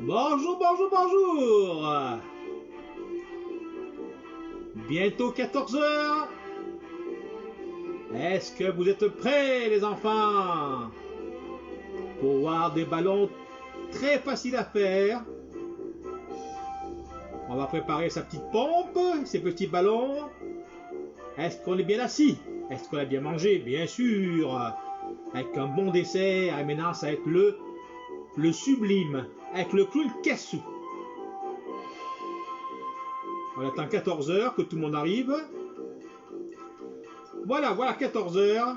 Bonjour, bonjour, bonjour. Bientôt 14 heures. Est-ce que vous êtes prêts les enfants pour voir des ballons très faciles à faire? On va préparer sa petite pompe, ses petits ballons. Est-ce qu'on est bien assis? Est-ce qu'on a bien mangé? Bien sûr. Avec un bon dessert. Et maintenant, ça va être le sublime. Avec le clown Cassou. On attend 14 heures que tout le monde arrive. Voilà, 14 heures.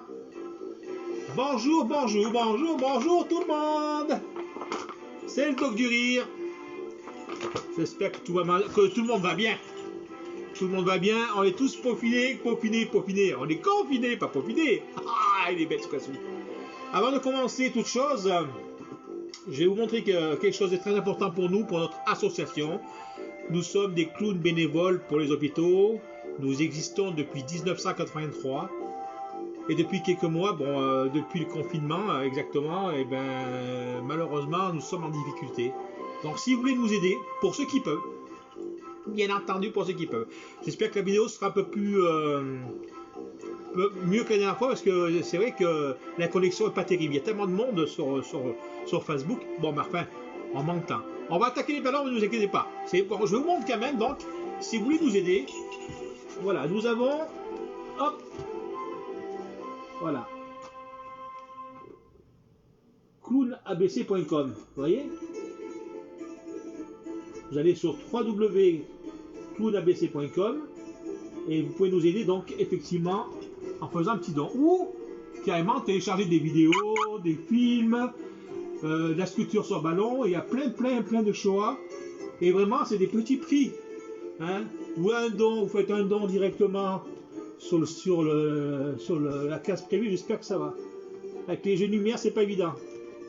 Bonjour, bonjour, bonjour, bonjour tout le monde. C'est le Doc du Rire. J'espère que tout le monde va bien. Tout le monde va bien. On est tous peaufinés. On est confinés, pas peaufinés. Ah, il est bête ce Cassou. Avant de commencer toute chose, je vais vous montrer quelque chose de très important pour nous, pour notre association. Nous sommes des clowns bénévoles pour les hôpitaux. Nous existons depuis 1983. Et depuis quelques mois, depuis le confinement exactement, et malheureusement, nous sommes en difficulté. Donc si vous voulez nous aider, pour ceux qui peuvent, bien entendu pour ceux qui peuvent. J'espère que la vidéo sera un peu plus mieux que la dernière fois, parce que c'est vrai que la connexion n'est pas terrible. Il y a tellement de monde sur Facebook. Bon, mais enfin, on manque de temps. On va attaquer les ballons, mais ne vous inquiétez pas. Bon, je vous montre quand même, donc, si vous voulez nous aider, voilà, nous avons, hop, voilà, clownabc.com, vous voyez? Vous allez sur www.clownabc.com et vous pouvez nous aider, donc, effectivement, en faisant un petit don. Ou, carrément, télécharger des vidéos, des films, de la sculpture sur ballon. Il y a plein de choix. Et vraiment, c'est des petits prix. Hein? Ou un don, vous faites un don directement sur la case prévue. J'espère que ça va. Avec les jeux de lumière, c'est pas évident.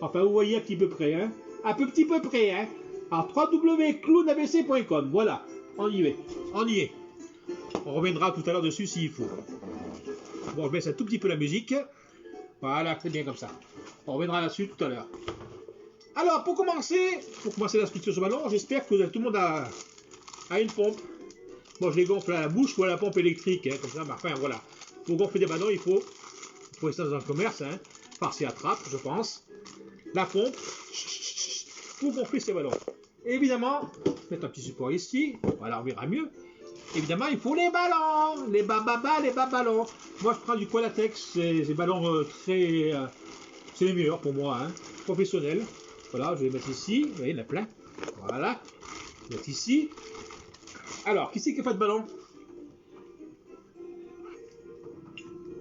Enfin, vous voyez à petit peu près. Hein? Un petit peu près. Hein? Alors, www.clownabc.com. Voilà, on y est. On reviendra tout à l'heure dessus s'il faut. Bon, je baisse un tout petit peu la musique. Voilà, très bien comme ça. On reviendra là-dessus tout à l'heure. Alors, pour commencer la sculpture sur ballon, j'espère que tout le monde a une pompe. Moi, je les gonfle à la bouche ou à la pompe électrique, hein, comme ça. Mais enfin, voilà. Pour gonfler des ballons, il faut ça dans un commerce, hein. Farce et attrape, je pense. La pompe, pour gonfler ces ballons. Et évidemment, mettre un petit support ici. Voilà, on verra mieux. Évidemment, il faut les ballons, les ballons. Moi, je prends du Qualatex, ces ballons très... c'est les meilleurs pour moi, hein, professionnels. Voilà, je vais les mettre ici, vous voyez, il y en a plein. Voilà, je vais mettre ici. Alors, qui c'est qui n'a pas de ballon?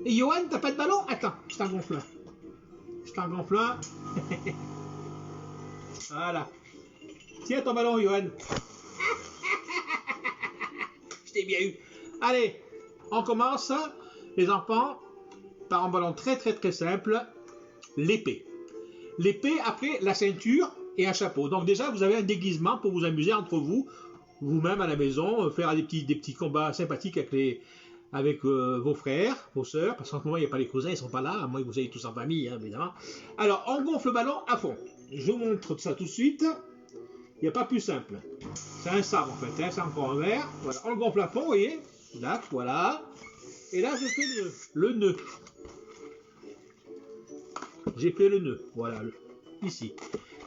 Et Johan, t'as pas de ballon? Attends, je t'en gonfle un. Voilà. Tiens ton ballon, Johan. Je t'ai bien eu. Allez, on commence, les enfants, par un ballon très simple, l'épée. L'épée, après, la ceinture et un chapeau. Donc déjà, vous avez un déguisement pour vous amuser entre vous-même à la maison, faire des petits combats sympathiques avec vos frères, vos sœurs, parce qu'en ce moment, il n'y a pas les cousins, ils ne sont pas là, à moins que vous ayez tous en famille, hein, évidemment. Alors, on gonfle le ballon à fond. Je vous montre ça tout de suite. Il n'y a pas plus simple. C'est un sabre en fait, hein, c'est encore un verre. Voilà, on le gonfle à fond, vous voyez. Là, voilà. Et là, je fais le nœud. J'ai fait le nœud, voilà, ici.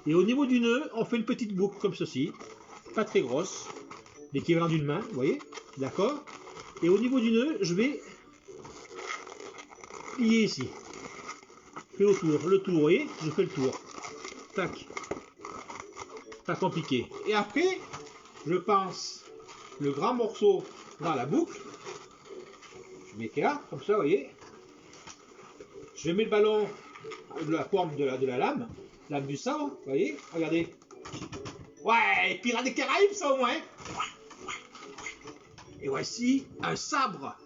Et au niveau du nœud, on fait une petite boucle comme ceci. Pas très grosse. L'équivalent d'une main, vous voyez. D'accord. Et au niveau du nœud, je vais plier ici. Je fais le tour, vous voyez. Je fais le tour. Tac. Pas compliqué. Et après, je passe le grand morceau dans la boucle. Je mets là, comme ça, vous voyez. Je mets le ballon de la forme de la lame du sabre, vous voyez. Regardez. Ouais, Pirates des Caraïbes, ça au moins. Et voici un sabre.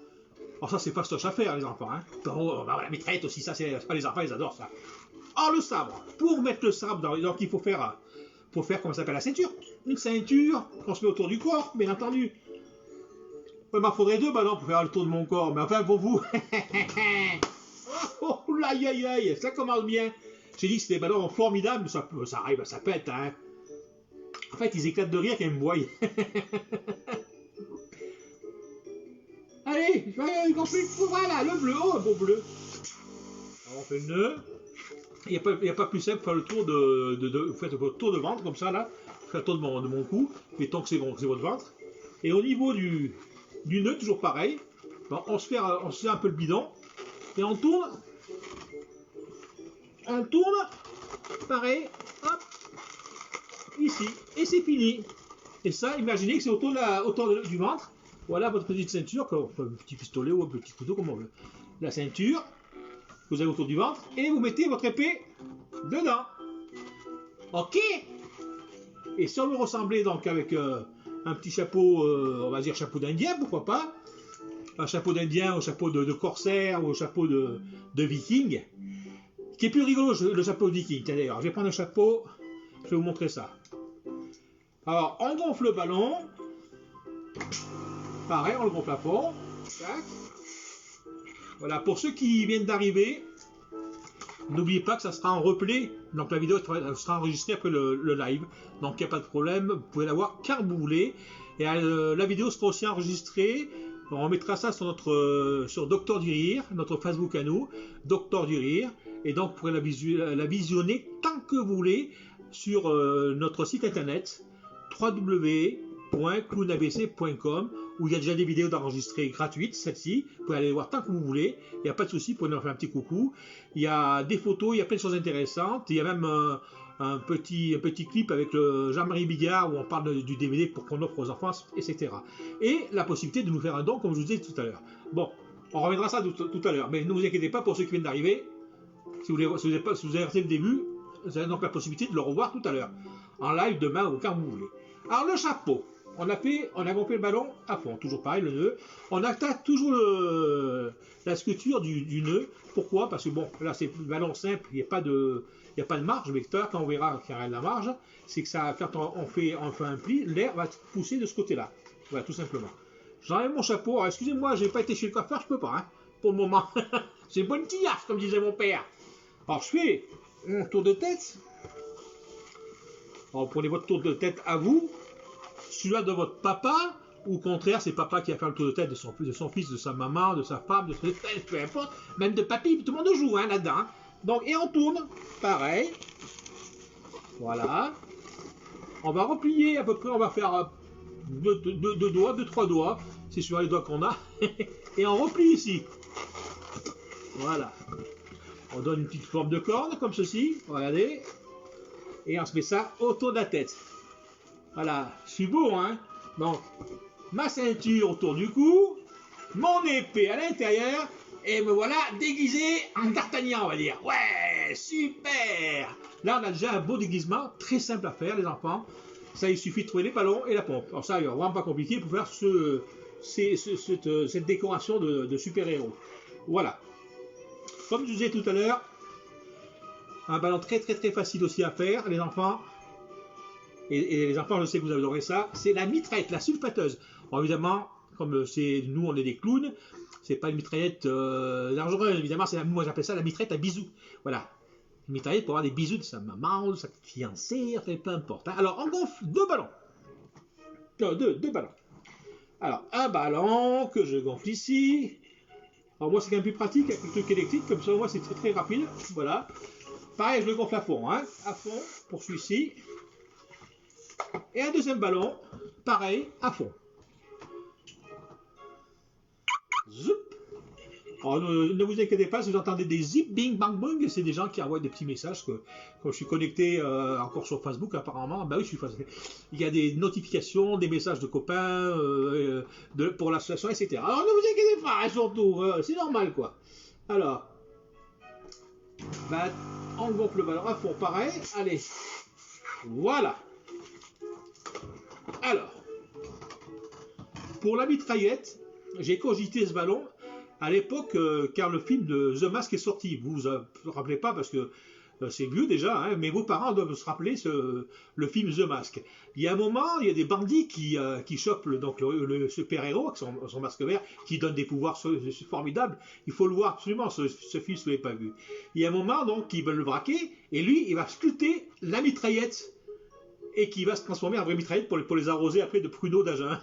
Alors ça, c'est fastoche à faire, les enfants. Hein. La mitraillette aussi, ça, c'est pas les enfants, ils adorent ça. Oh, le sabre. Pour mettre le sabre dans... Donc, il faut faire comment ça s'appelle, la ceinture. Une ceinture qu'on se met autour du corps, bien entendu. Il m'en faudrait deux ballons pour faire le tour de mon corps, mais enfin pour vous. Oh, aïe, aïe, aïe, ça commence bien. J'ai dit que c'était des ballons formidables, mais ça arrive, ça pète, hein. En fait, ils éclatent de rire quand ils me voient. Allez, voilà, le bleu, oh, un beau bleu. Alors, on fait le nœud. Il n'y a pas plus simple pour faire le tour vous faites votre tour de ventre, comme ça, là. Vous faites le tour de mon cou. Mettons que c'est votre ventre. Et au niveau du nœud, toujours pareil. Bon, on se serre un peu le bidon. Et on tourne. On tourne. Pareil. Hop. Ici. Et c'est fini. Et ça, imaginez que c'est autour du ventre. Voilà votre petite ceinture, un petit pistolet ou un petit couteau, comme on veut. La ceinture, que vous avez autour du ventre, et vous mettez votre épée dedans. Ok. Et si on veut ressembler donc avec un petit chapeau, on va dire chapeau d'Indien, pourquoi pas, un chapeau d'Indien, un chapeau de corsaire, ou un chapeau de viking, qui est plus rigolo, le chapeau de viking. Tiens d'ailleurs, je vais prendre un chapeau, je vais vous montrer ça. Alors, on gonfle le ballon. Pareil, on le gonfle à fond. Tac. Voilà, pour ceux qui viennent d'arriver, n'oubliez pas que ça sera en replay. Donc la vidéo sera enregistrée après le live. Donc il n'y a pas de problème, vous pouvez la voir quand vous voulez. Et la vidéo sera aussi enregistrée. On mettra ça sur Docteur du Rire, notre Facebook à nous, Docteur du Rire. Et donc vous pourrez la visionner tant que vous voulez sur notre site internet www.clownabc.com, où il y a déjà des vidéos d'enregistrées gratuites, celle-ci, vous pouvez aller les voir tant que vous voulez, il n'y a pas de souci, vous pouvez nous faire un petit coucou, il y a des photos, il y a plein de choses intéressantes, il y a même un petit clip avec Jean-Marie Bigard où on parle du DVD pour qu'on offre aux enfants, etc. Et la possibilité de nous faire un don, comme je vous disais tout à l'heure. Bon, on reviendra ça tout à l'heure, mais ne vous inquiétez pas pour ceux qui viennent d'arriver, si vous avez raté le début, vous avez donc la possibilité de le revoir tout à l'heure, en live demain ou quand vous voulez. Alors le chapeau, on a gonflé le ballon à fond, toujours pareil, le nœud. On attaque toujours la sculpture du nœud. Pourquoi? Parce que bon, là c'est le ballon simple, il n'y a pas de marge, mais tout à l'heure quand on verra qu'il y a de la marge, c'est que ça, quand on fait un pli, l'air va pousser de ce côté-là. Voilà, tout simplement. J'enlève mon chapeau. Alors, excusez-moi, j'ai pas été chez le coiffeur, je peux pas, hein, pour le moment. C'est une bonne tillasse, comme disait mon père. Alors je fais mon tour de tête. Alors, prenez votre tour de tête à vous, celui-là de votre papa, ou au contraire, c'est papa qui a fait le tour de tête de son fils, de sa maman, de sa femme, de son frère, peu importe, même de papy, tout le monde joue hein, là-dedans. Donc, et on tourne, pareil. Voilà. On va replier à peu près, on va faire deux, trois doigts, c'est sur les doigts qu'on a, et on replie ici. Voilà. On donne une petite forme de corne, comme ceci, regardez. Et on se met ça autour de la tête. Voilà, je suis beau, hein. Donc, ma ceinture autour du cou, mon épée à l'intérieur, et me voilà déguisé en D'Artagnan, on va dire. Ouais, super. Là, on a déjà un beau déguisement, très simple à faire, les enfants. Ça, il suffit de trouver les ballons et la pompe. Alors ça, il n'est vraiment pas compliqué pour faire cette décoration de super-héros. Voilà. Comme je vous disais tout à l'heure, un ballon très facile aussi à faire, les enfants. Et les enfants, je sais que vous adorez ça. C'est la mitraillette, la sulfateuse. Alors évidemment, comme nous, on est des clowns, c'est pas une mitraillette dangereuse. Évidemment, moi j'appelle ça la mitraillette à bisous. Voilà. Une mitraillette pour avoir des bisous de sa maman, de sa fiancée, peu importe. Hein. Alors, on gonfle deux ballons. Deux ballons. Alors, un ballon que je gonfle ici. Alors moi, c'est quand même plus pratique avec le truc électrique. Comme ça, moi, c'est très rapide. Voilà. Pareil, je le gonfle à fond, hein, à fond, pour celui-ci. Et un deuxième ballon, pareil, à fond. Zoup. Alors, ne vous inquiétez pas, si vous entendez des zip, bing, bang, bang, c'est des gens qui envoient des petits messages que quand je suis connecté encore sur Facebook, apparemment, bah oui, il y a des notifications, des messages de copains pour l'association, etc. Alors, ne vous inquiétez pas, hein, surtout, c'est normal, quoi. Alors, bah, on gonfle le ballon à fond, pareil, allez, voilà. Alors, pour la mitraillette, j'ai cogité ce ballon à l'époque car le film de The Mask est sorti. Vous vous rappelez pas parce que c'est vieux déjà, hein, mais vos parents doivent se rappeler le film The Mask. Il y a un moment, il y a des bandits qui chopent le super-héros avec son masque vert, qui donne des pouvoirs formidables. Il faut le voir absolument, ce film, si vous ne l'avez pas vu. Il y a un moment, donc, ils veulent le braquer, et lui, il va sculpter la mitraillette. et qui va se transformer en vraie mitraillette pour les arroser après de pruneaux d'agin.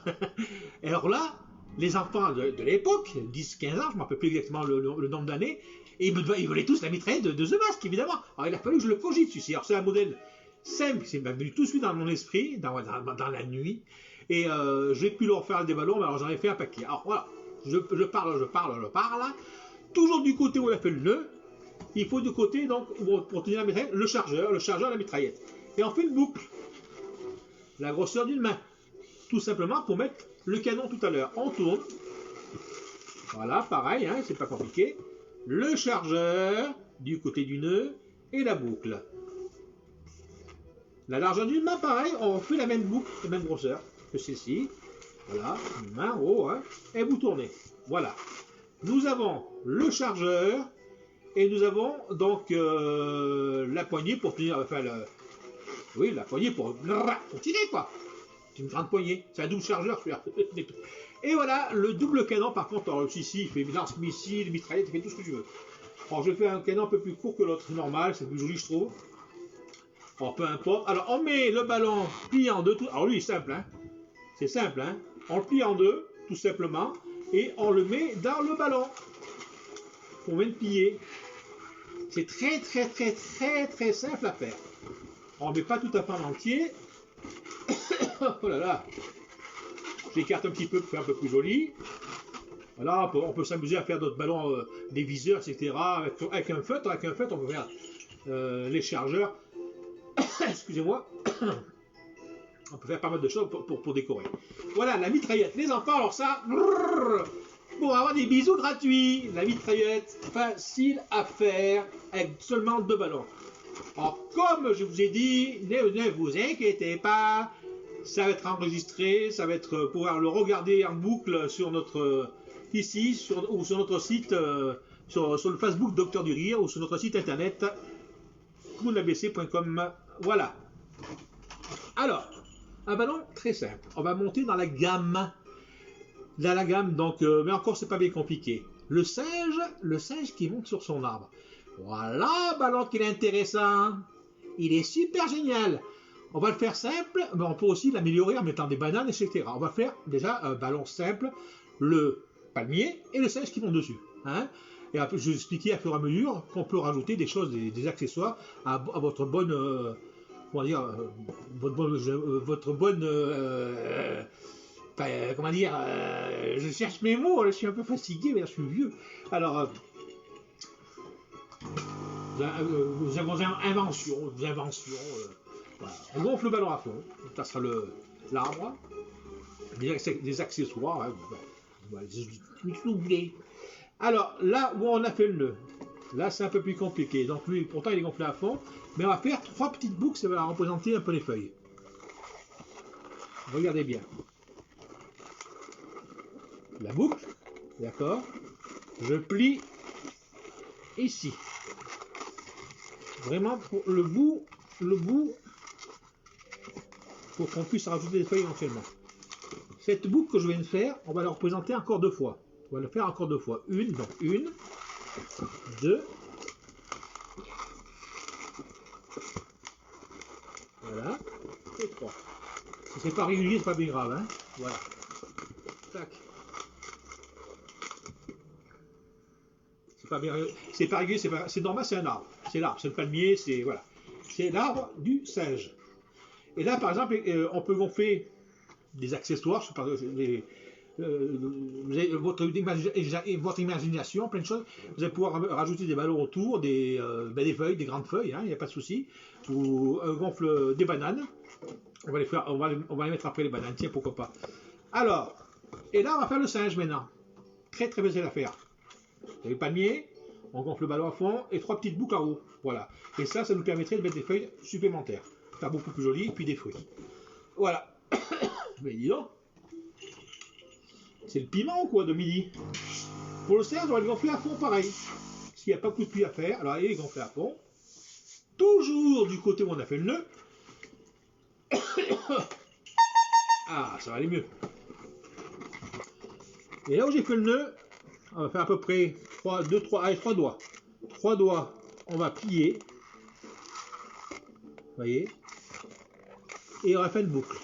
Et alors là, les enfants de l'époque, 10-15 ans, je ne me rappelle plus exactement le nombre d'années, et ils voulaient tous la mitraillette de The Mask, évidemment. Alors il a fallu que je le cogite, celui-ci. Alors c'est un modèle simple, c'est venu tout de suite dans mon esprit, dans la nuit, et j'ai pu leur faire des ballons, mais alors j'en ai fait un paquet. Alors voilà, je parle, toujours du côté où on a fait le nœud, il faut du côté, donc, pour tenir la mitraillette, le chargeur, la mitraillette. Et on fait une boucle, la grosseur d'une main, tout simplement pour mettre le canon tout à l'heure. On tourne, voilà, pareil, hein, c'est pas compliqué, le chargeur du côté du nœud et la boucle. La largeur d'une main, pareil, on fait la même boucle, la même grosseur que celle-ci. Voilà, une main en haut, hein, et vous tournez. Voilà. Nous avons le chargeur et nous avons donc la poignée pour tenir, enfin, la poignée pour tirer, quoi. C'est une grande poignée, c'est un double chargeur, celui-là. Et voilà, le double canon, par contre, alors, ici, il fait lance-missile, mitraillette, il fait tout ce que tu veux. Alors, je fais un canon un peu plus court que l'autre, normal, c'est plus joli, je trouve. Alors, peu importe. Alors, on met le ballon plié en deux. Alors, lui, c'est simple, hein. C'est simple, hein. On le plie en deux, tout simplement, et on le met dans le ballon. On vient de plier. C'est très simple à faire. On ne met pas tout à fait en entier. Oh là là. J'écarte un petit peu pour faire un peu plus joli. Voilà, on peut s'amuser à faire d'autres ballons, des viseurs, etc. Avec un feutre, on peut faire les chargeurs. Excusez-moi. On peut faire pas mal de choses pour décorer. Voilà, la mitraillette. Les enfants, alors ça, pour avoir des bisous gratuits. La mitraillette, facile à faire, avec seulement 2 ballons. Alors, comme je vous ai dit, ne vous inquiétez pas, ça va être enregistré, ça va être pouvoir le regarder en boucle sur notre ici, ou sur notre site, sur le Facebook Docteur du Rire, ou sur notre site internet clownabc.com. Voilà. Alors, un ballon très simple. On va monter dans la gamme. Donc, mais encore, c'est pas bien compliqué. Le singe qui monte sur son arbre. Voilà, ballon qui est intéressant. Il est super génial. On va le faire simple, mais on peut aussi l'améliorer en mettant des bananes, etc. On va faire déjà un ballon simple, le palmier et le singe qui vont dessus. Hein, et après, je vais expliquer à fur et à mesure qu'on peut rajouter des choses, des accessoires à votre bonne, comment dire, comment dire, je cherche mes mots, je suis un peu fatigué, mais je suis vieux. Alors, nous avons une invention, voilà. On gonfle le ballon à fond, ça sera l'arbre, des accessoires, hein, voilà, alors là où on a fait le nœud, là c'est un peu plus compliqué, donc lui pourtant il est gonflé à fond, mais on va faire 3 petites boucles, ça va représenter un peu les feuilles. Regardez bien. La boucle, d'accord, je plie ici. Vraiment pour le bout, pour qu'on puisse rajouter des feuilles éventuellement. Cette boucle que je viens de faire, on va la représenter encore 2 fois. On va le faire encore 2 fois. Donc 1, 2. Voilà. Et 3. Si c'est pas régulier, c'est pas bien grave, hein. Voilà. Tac. C'est pas régulier, c'est normal, c'est un arbre. C'est l'arbre, c'est le palmier, c'est voilà. C'est l'arbre du singe. Et là, par exemple, on peut gonfler des accessoires, votre imagination, plein de choses. Vous allez pouvoir rajouter des ballons autour, des feuilles, des grandes feuilles, il n'y a pas de souci. Ou gonfle des bananes. On va les mettre après les bananes, tiens, pourquoi pas. Alors, et là, on va faire le singe maintenant. Très facile à faire. Le palmier, on gonfle le ballon à fond et 3 petites boucles en haut. Voilà. Et ça nous permettrait de mettre des feuilles supplémentaires. Faire beaucoup plus joli, et puis des fruits. Voilà. Mais dis donc. C'est le piment ou quoi de midi? Pour le cerf, on va le gonfler à fond pareil. S'il n'y a pas beaucoup de pluie à faire, alors allez, gonfler à fond. Toujours du côté où on a fait le nœud. Ah, ça va aller mieux. Et là où j'ai fait le nœud, on va faire à peu près 3 doigts. 3 doigts, on va plier. Vous voyez? Et on va faire une boucle.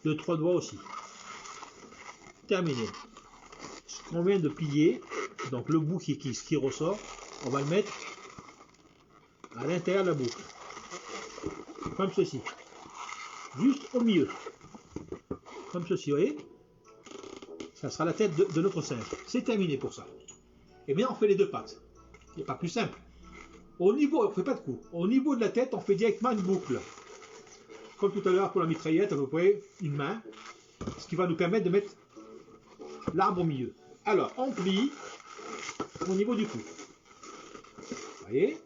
De 3 doigts aussi. Terminé. Ce qu'on vient de plier, donc le bout qui ressort, on va le mettre à l'intérieur de la boucle. Comme ceci. Juste au milieu. Comme ceci, vous voyez? Ça sera la tête de notre singe. C'est terminé pour ça. Et bien on fait les deux pattes. Il n'est pas plus simple. Au niveau, on ne fait pas de coup. Au niveau de la tête, on fait directement une boucle. Comme tout à l'heure pour la mitraillette, à peu près une main. Ce qui va nous permettre de mettre l'arbre au milieu. Alors, on plie au niveau du cou. Vous voyez?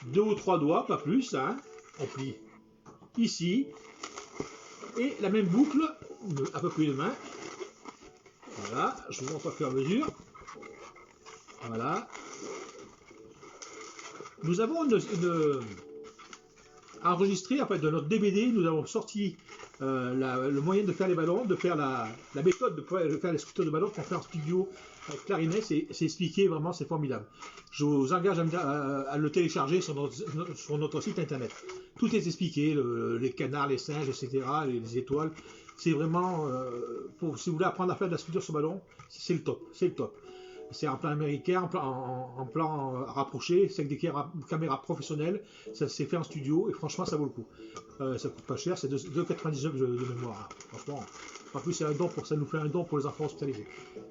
2 ou 3 doigts, pas plus. Hein. On plie ici. Et la même boucle, à peu près une main. Voilà, je vous montre au fur et à mesure. Voilà. Nous avons enregistré, en fait, de notre DVD, nous avons sorti le moyen de faire les ballons, de faire la méthode de faire les sculptures de ballons qu'on fait en studio avec clarinet, c'est expliqué, vraiment, c'est formidable. Je vous engage à le télécharger sur notre site internet. Tout est expliqué, les canards, les singes, etc., les étoiles. C'est vraiment, si vous voulez apprendre à faire de la sculpture sur ballon, c'est le top, c'est le top. C'est en plan américain, en plan rapproché, c'est avec des caméras professionnelles, ça s'est fait en studio et franchement ça vaut le coup. Ça coûte pas cher, c'est 2,99 de mémoire. Franchement, en plus ça nous fait un don pour les enfants hospitalisés.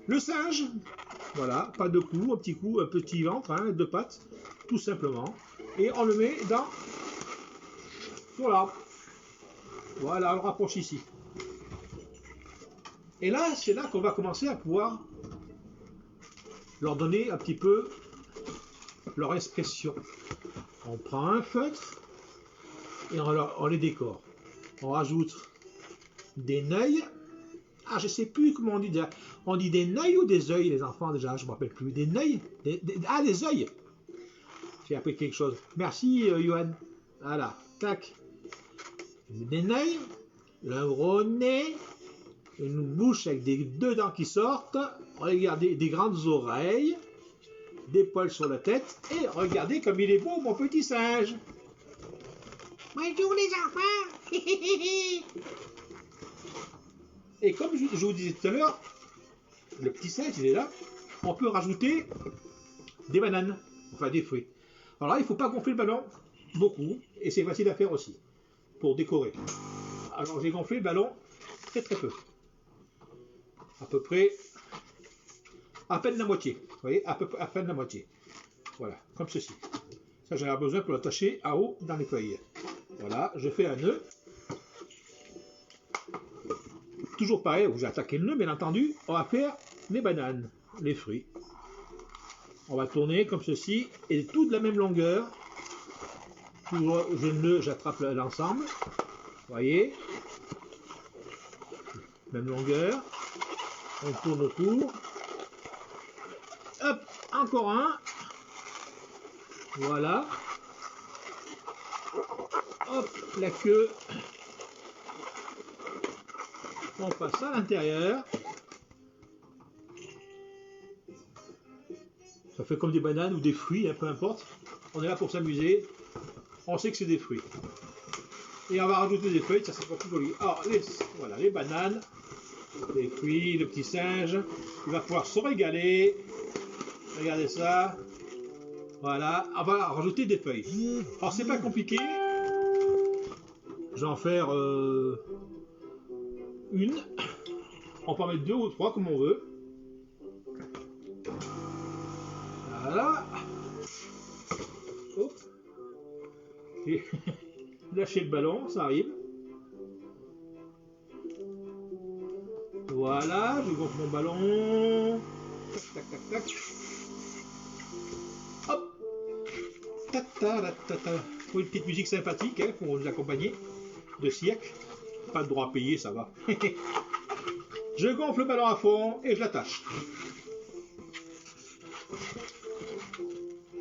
Le singe, voilà, pas de cou, un petit ventre, hein, 2 pattes, tout simplement. Et on le met sur l'arbre. Voilà, on le rapproche ici. Et là, c'est là qu'on va commencer à pouvoir leur donner un petit peu leur expression. On prend un feutre et on les décore. On rajoute des neuils. Ah, je sais plus comment on dit déjà. On dit des neuils ou des œils, les enfants, déjà, je me rappelle plus. Des neuils des œils. J'ai appris quelque chose. Merci, Johan. Voilà, tac. Des neuils, le gros nez, une bouche avec des 2 dents qui sortent, regardez des grandes oreilles, des poils sur la tête, et regardez comme il est beau mon petit singe. Bonjour les enfants. Et comme je vous disais tout à l'heure, le petit singe il est là, on peut rajouter des bananes, enfin des fruits. Alors là il ne faut pas gonfler le ballon beaucoup, et c'est facile à faire aussi, pour décorer. Alors j'ai gonflé le ballon très peu. À peu près, à peine la moitié. Vous voyez, à peine la moitié. Voilà, comme ceci. Ça, j'en ai besoin pour l'attacher à haut dans les feuilles. Voilà, je fais un nœud. Toujours pareil, où j'ai attaqué le nœud, bien entendu. On va faire les bananes, les fruits. On va tourner comme ceci, et tout de la même longueur. Toujours, je nœud, j'attrape l'ensemble. Vous voyez, même longueur. On tourne autour. Hop, encore un. Voilà. Hop, la queue. On passe à l'intérieur. Ça fait comme des bananes ou des fruits, hein, peu importe. On est là pour s'amuser. On sait que c'est des fruits. Et on va rajouter des feuilles, ça sera plus joli. Alors, voilà, les bananes. Les fruits, le petit singe, il va pouvoir se régaler. Regardez ça. Voilà, on va rajouter des feuilles. Alors c'est pas compliqué. Je vais en faire une. On peut en mettre 2 ou 3 comme on veut. Voilà. Hop. Et lâcher le ballon, ça arrive. Voilà, je gonfle mon ballon. Tac, tac, tac, tac. Hop. Pour une petite musique sympathique, hein, pour nous accompagner de cirque. Pas de droit à payer, ça va. Je gonfle le ballon à fond et je l'attache.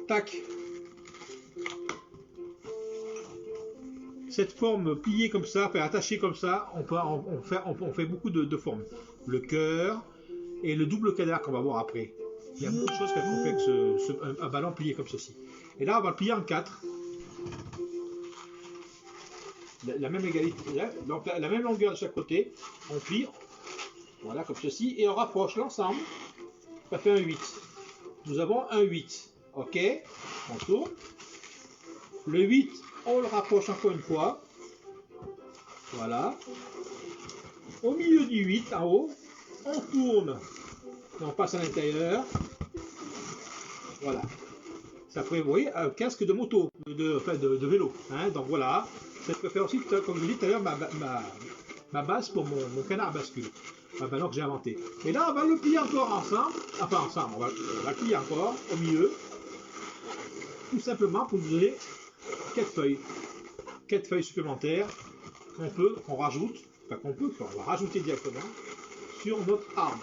Tac. Cette forme pliée comme ça, attachée comme ça, on fait beaucoup de formes. Le cœur et le double canard qu'on va voir après. Il y a beaucoup de choses qu'on fait avec un ballon plié comme ceci. Et là, on va le plier en 4. la même égalité, donc la même longueur de chaque côté, on plie, voilà, comme ceci, et on rapproche l'ensemble, ça fait un 8. Nous avons un 8, ok, on tourne, le 8, on le rapproche encore une fois, voilà, au milieu du 8, en haut, on tourne, et on passe à l'intérieur, voilà. Ça ferait, vous voyez, un casque de moto, de vélo. Hein, donc voilà, ça peut faire aussi, comme je vous dis tout à l'heure, ma base pour mon canard à bascule. Un ballon que j'ai inventé. Et là, on va le plier encore ensemble. Enfin, ensemble, on va le plier encore au milieu. Tout simplement pour nous donner 4 feuilles. 4 feuilles supplémentaires qu'on rajoute, enfin qu'on va rajouter directement sur notre arbre.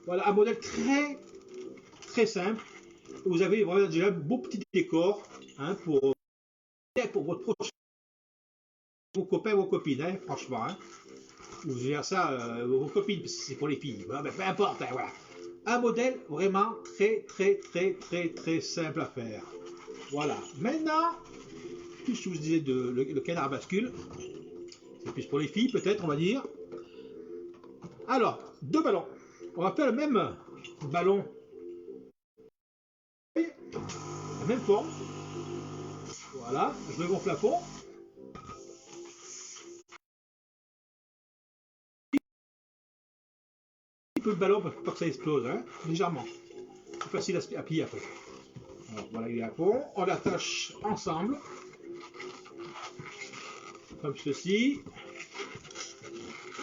Voilà, un modèle très simple. Vous avez vraiment déjà un beau petit décor hein, pour votre prochain, vos copains, vos copines, hein, franchement. Hein. Vous verrez ça, vos copines, parce que c'est pour les filles. Voilà, mais peu importe, hein, voilà. Un modèle vraiment très simple à faire. Voilà. Maintenant, puisque je vous disais le canard à bascule, c'est plus pour les filles peut-être, on va dire. Alors, 2 ballons. On va faire le même ballon. La même forme. Voilà, je le gonfle à fond. Un peu le ballon pour pas que ça explose, hein, légèrement. C'est facile à plier après. Alors, voilà, il est à fond. On l'attache ensemble. Comme ceci.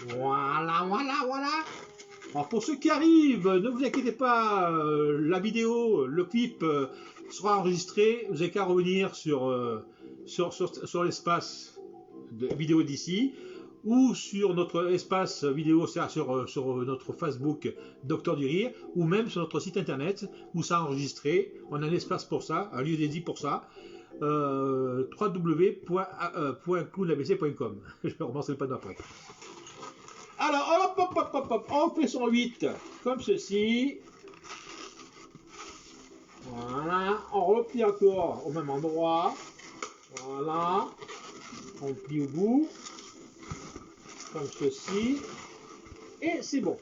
Voilà. Alors pour ceux qui arrivent, ne vous inquiétez pas, la vidéo, le clip sera enregistré. Vous n'avez qu'à revenir sur l'espace de vidéo d'ici ou sur notre espace vidéo, sur notre Facebook Docteur du Rire, ou même sur notre site internet où ça enregistré. On a un espace pour ça, un lieu dédié pour ça. www.clownabc.com. Je vais relancer le panneau après. Alors, hop, on fait son 8 comme ceci. Voilà, on replie encore au même endroit. Voilà, on plie au bout, comme ceci. Et c'est bon.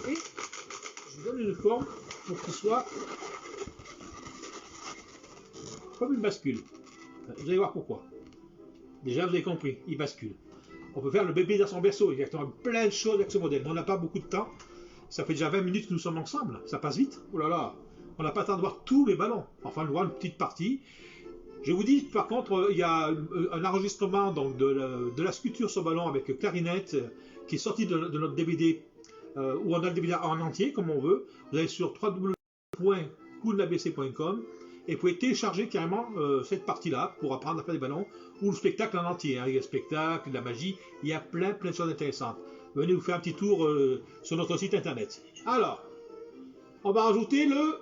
Et je donne une forme pour qu'il soit comme une bascule. Vous allez voir pourquoi. Déjà, vous avez compris, il bascule. On peut faire le bébé dans son berceau, exactement, plein de choses avec ce modèle. Mais on n'a pas beaucoup de temps. Ça fait déjà 20 minutes que nous sommes ensemble. Ça passe vite. Oh là là. On n'a pas le temps de voir tous les ballons. Enfin, de voir une petite partie. Je vous dis, par contre, il y a un enregistrement donc, de la sculpture sur ballon avec clarinette qui est sorti de notre DVD, où on a le DVD en entier, comme on veut. Vous allez sur www.coolabc.com et vous pouvez télécharger carrément cette partie-là pour apprendre à faire des ballons, ou le spectacle en entier. Hein. Il y a le spectacle, la magie, il y a plein de choses intéressantes. Venez vous faire un petit tour sur notre site internet. Alors, on va rajouter le...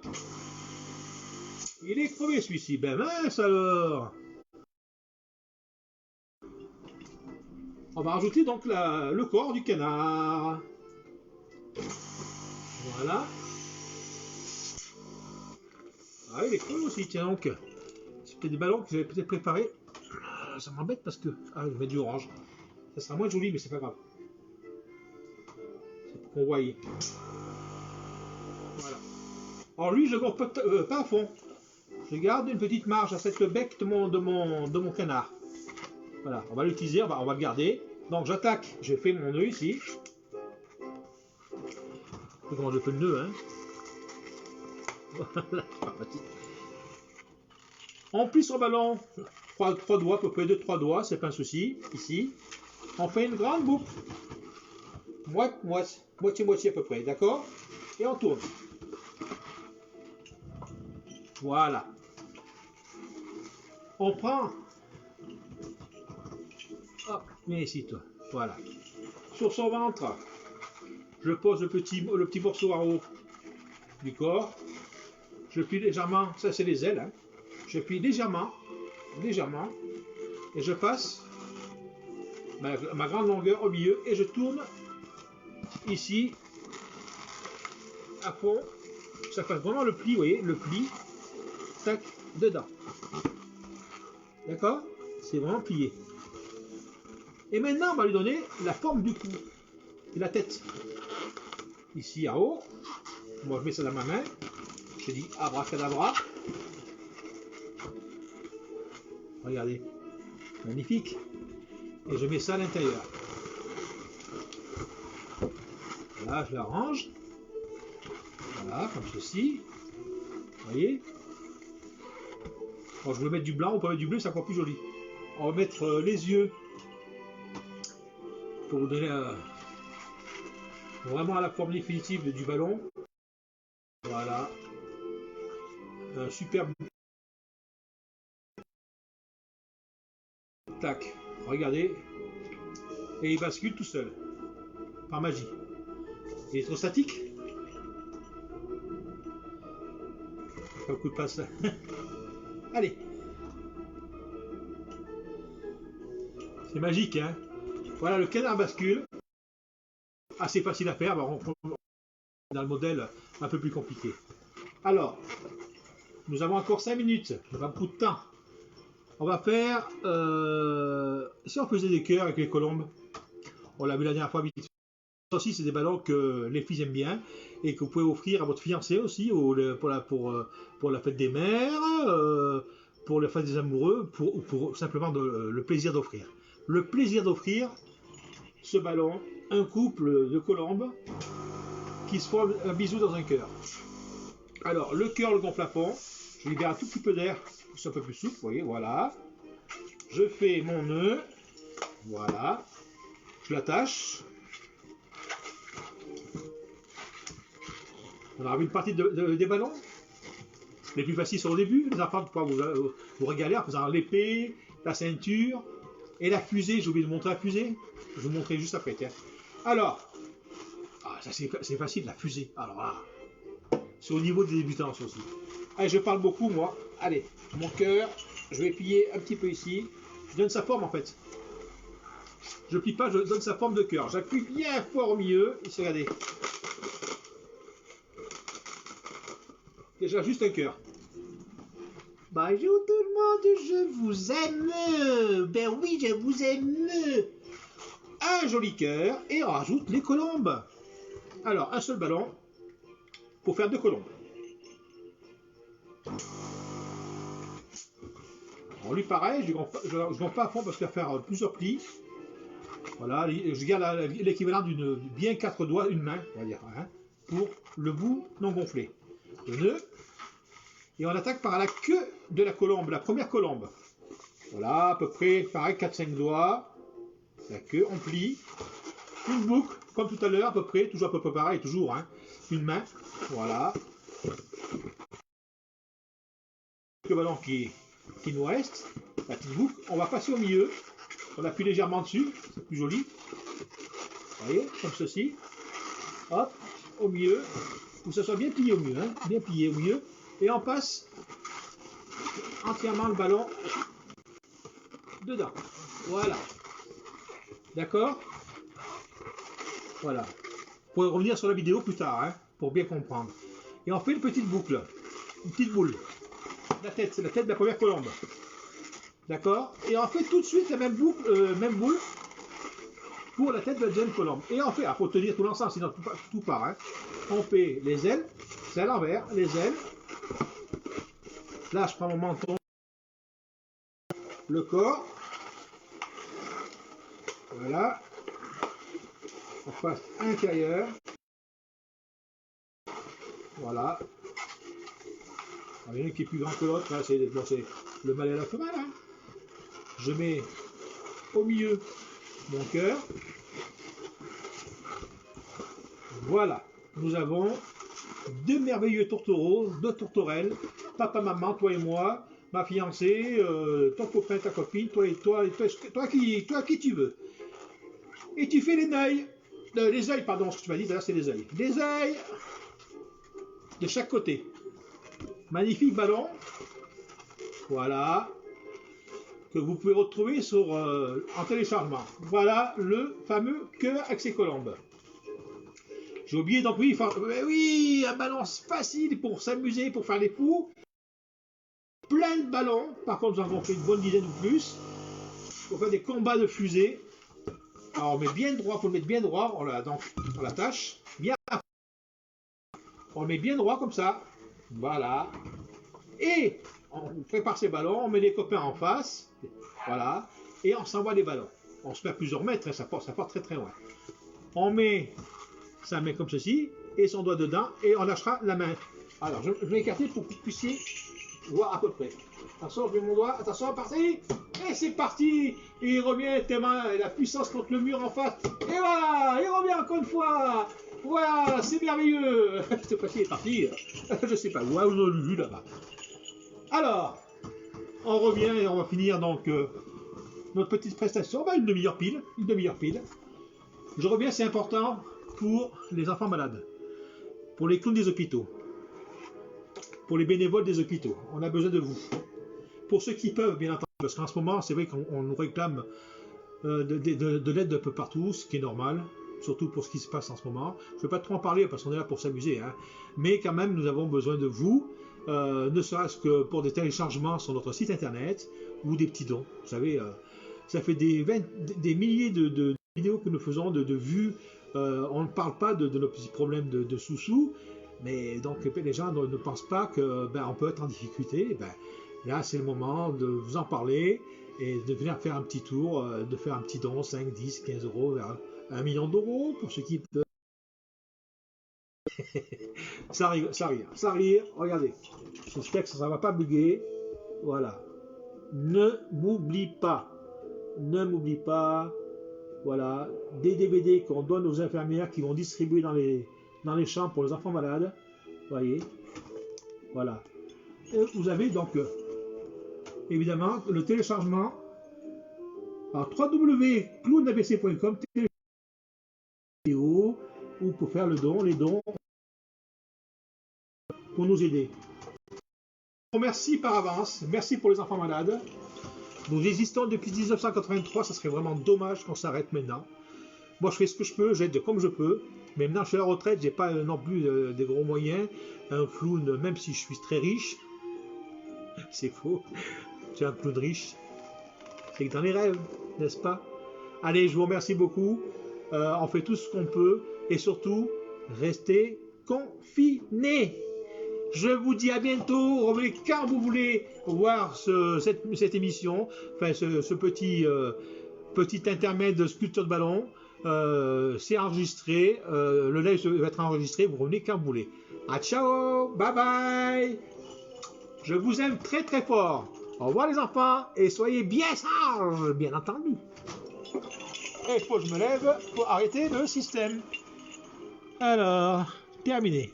Il est crevé celui-ci, ben mince alors. On va rajouter donc le corps du canard. Voilà. Ah, il est crevé aussi, tiens donc. C'est peut-être des ballons que j'avais peut-être préparés. Ça m'embête parce que... Ah, je vais mettre du orange. Ça sera moins joli, mais c'est pas grave. C'est pour qu'on voie. Voilà. Alors lui, je ne gonfle pas à fond. Je garde une petite marge à cette bec de mon canard. Voilà, on va l'utiliser, on va le garder. Donc j'attaque, j'ai fait mon nœud ici. Comment je fais le nœud, hein. Voilà, on plie son ballon, 3 doigts, à peu près 2-3 doigts, c'est pas un souci, ici. On fait une grande boucle, moitié à peu près, d'accord. Et on tourne. Voilà. On prend, hop, viens ici toi, voilà. Sur son ventre, je pose le petit morceau en haut du corps. Je plie légèrement, ça c'est les ailes, hein. Je plie légèrement, et je passe ma grande longueur au milieu et je tourne ici à fond. Ça fait vraiment le pli, vous voyez, le pli, tac, dedans. D'accord? C'est vraiment plié. Et maintenant, on va lui donner la forme du cou et la tête. Ici en haut, moi je mets ça dans ma main. Je dis abracadabra. Regardez, magnifique. Et je mets ça à l'intérieur. Là, je la range. Voilà, comme ceci. Vous voyez? Bon, je veux mettre du blanc, on peut mettre du bleu, c'est encore plus joli. On va mettre les yeux pour vous donner vraiment la forme définitive du ballon. Voilà. Un superbe. Tac, regardez. Et il bascule tout seul. Par magie. Il est trop statique. Un coup de passe. Allez. C'est magique, hein. Voilà, le canard bascule. Assez facile à faire. On dans le modèle un peu plus compliqué. Alors, nous avons encore 5 minutes. On a beaucoup de temps. On va faire... si on faisait des cœurs avec les colombes, on l'a vu la dernière fois. Ça aussi, c'est des ballons que les filles aiment bien et que vous pouvez offrir à votre fiancé aussi pour la fête des mères, pour la fête des amoureux, pour simplement le plaisir d'offrir. Le plaisir d'offrir ce ballon, un couple de colombes qui se font un bisou dans un cœur. Alors, le cœur, le gonfle à fond, je libère un tout petit peu d'air, c'est un peu plus souple, vous voyez, voilà. Je fais mon nœud, voilà, je l'attache. On a vu une partie des ballons. Les plus faciles sont au début. Les enfants pourront vous régaler en faisant l'épée, la ceinture et la fusée. J'ai oublié de montrer la fusée. Je vais vous montrer juste après. Tiens. Alors, ça c'est facile, la fusée. Alors là, c'est au niveau des débutants ça aussi. Allez, je parle beaucoup moi. Allez, mon cœur, je vais plier un petit peu ici. Je donne sa forme en fait. Je plie pas, je donne sa forme de cœur. J'appuie bien fort au milieu. Ici, regardez. Déjà juste un cœur. Bonjour tout le monde, je vous aime. Ben oui, je vous aime. Un joli cœur et on rajoute les colombes. Alors, un seul ballon pour faire 2 colombes. Alors lui pareil, je ne gonfle pas à fond parce qu'il va faire plusieurs plis. Voilà, je garde l'équivalent d'une bien 4 doigts, une main, on va dire, hein, pour le bout non gonflé. Le nœud. Et on attaque par la queue de la colombe, la première colombe. Voilà, à peu près, pareil, 4-5 doigts. La queue, on plie. Une boucle, comme tout à l'heure, à peu près, toujours à peu près pareil, toujours, hein. Une main, voilà. Le ballon qui nous reste, la petite boucle, on va passer au milieu. On appuie légèrement dessus, c'est plus joli. Vous voyez, comme ceci. Hop, au milieu. Faut que ça soit bien plié au milieu, hein, bien plié au milieu. Et on passe entièrement le ballon dedans. Voilà. D'accord? Voilà. Vous pourrez revenir sur la vidéo plus tard, hein, pour bien comprendre. Et on fait une petite boucle. Une petite boule. La tête, c'est la tête de la première colombe. D'accord? Et on fait tout de suite la même boule pour la tête de la deuxième colombe. Et on fait, il faut tenir tout l'ensemble, sinon tout part. Hein. On fait les ailes, c'est à l'envers, les ailes. Là, je prends mon menton, le corps. Voilà. On passe intérieur. Voilà. Il y en a qui est plus grand que l'autre. C'est le mâle et la femelle. Hein. Je mets au milieu mon cœur. Voilà. Nous avons 2 merveilleux tourtereaux, 2 tourterelles. Papa, maman, toi et moi, ma fiancée, ton copain, ta copine, toi qui tu veux. Et tu fais les ailes, pardon, ce que tu m'as dit, d'ailleurs c'est les ailes. Les ailes de chaque côté. Magnifique ballon. Voilà. Que vous pouvez retrouver en téléchargement. Voilà le fameux cœur avec ses colombes. J'ai oublié donc oui, un ballon facile pour s'amuser, pour faire les fous. Plein de ballons, par contre nous en avons fait une bonne dizaine ou plus. pour faire des combats de fusée. Alors on met bien droit, faut le mettre bien droit, donc on l'attache bien. On le met bien droit comme ça. Voilà. Et on prépare ses ballons, on met les copains en face. Voilà. Et on s'envoie des ballons. On se fait à plusieurs mètres, ça part très très loin. On met sa main comme ceci, et son doigt dedans, et on lâchera la main. Alors je vais écarter pour que vous puissiez voir à peu près. Attention, je mets mon doigt, attention, parti. Et c'est parti. Et il revient, tes mains, la puissance contre le mur en face. Et voilà, il revient encore une fois. Voilà, c'est merveilleux. Cette fois-ci, il est parti. Je sais pas où, on l'a vu là-bas. Alors, on revient et on va finir donc notre petite prestation. Une demi-heure pile. Une demi-heure pile. Je reviens, c'est important pour les enfants malades, pour les clowns des hôpitaux, pour les bénévoles des hôpitaux. On a besoin de vous. Pour ceux qui peuvent, bien entendu, parce qu'en ce moment, c'est vrai qu'on nous réclame de l'aide d'un peu partout, ce qui est normal, surtout pour ce qui se passe en ce moment. Je ne vais pas trop en parler parce qu'on est là pour s'amuser, hein. Mais quand même, nous avons besoin de vous, ne serait-ce que pour des téléchargements sur notre site internet ou des petits dons. Vous savez, ça fait des milliers de vidéos que nous faisons, de vues. On ne parle pas de nos petits problèmes de sous-sous, mais donc les gens ne pensent pas qu'on peut être en difficulté. Là, c'est le moment de vous en parler et de venir faire un petit tour, de faire un petit don, 5, 10, 15 euros, vers 1 million d'euros pour ceux qui peuvent. ça rire, regardez. J'espère que ça ne va pas bugger. Voilà. Ne m'oublie pas. Voilà. Des DVD qu'on donne aux infirmières qui vont distribuer dans les champs pour les enfants malades. Voyez. Voilà. Et vous avez donc évidemment le téléchargement à www.clownabc.com ou pour faire les dons pour nous aider. Merci par avance, merci pour les enfants malades. Nous existons depuis 1983, ça serait vraiment dommage qu'on s'arrête maintenant. Moi je fais ce que je peux, j'aide comme je peux, mais maintenant je suis à la retraite, j'ai pas non plus des gros moyens. Un clown, même si je suis très riche, c'est faux, je suis un clown riche, c'est que dans les rêves, n'est-ce pas? Allez, je vous remercie beaucoup, on fait tout ce qu'on peut, et surtout, restez confinés. Je vous dis à bientôt, revenez quand vous voulez voir cette émission, enfin ce petit intermède de sculpture de ballon. C'est enregistré, le live va être enregistré, vous revenez quand vous voulez. À ciao, bye bye. Je vous aime très très fort. Au revoir les enfants et soyez bien sages, bien entendu. Et il faut que je me lève pour arrêter le système. Alors, terminé.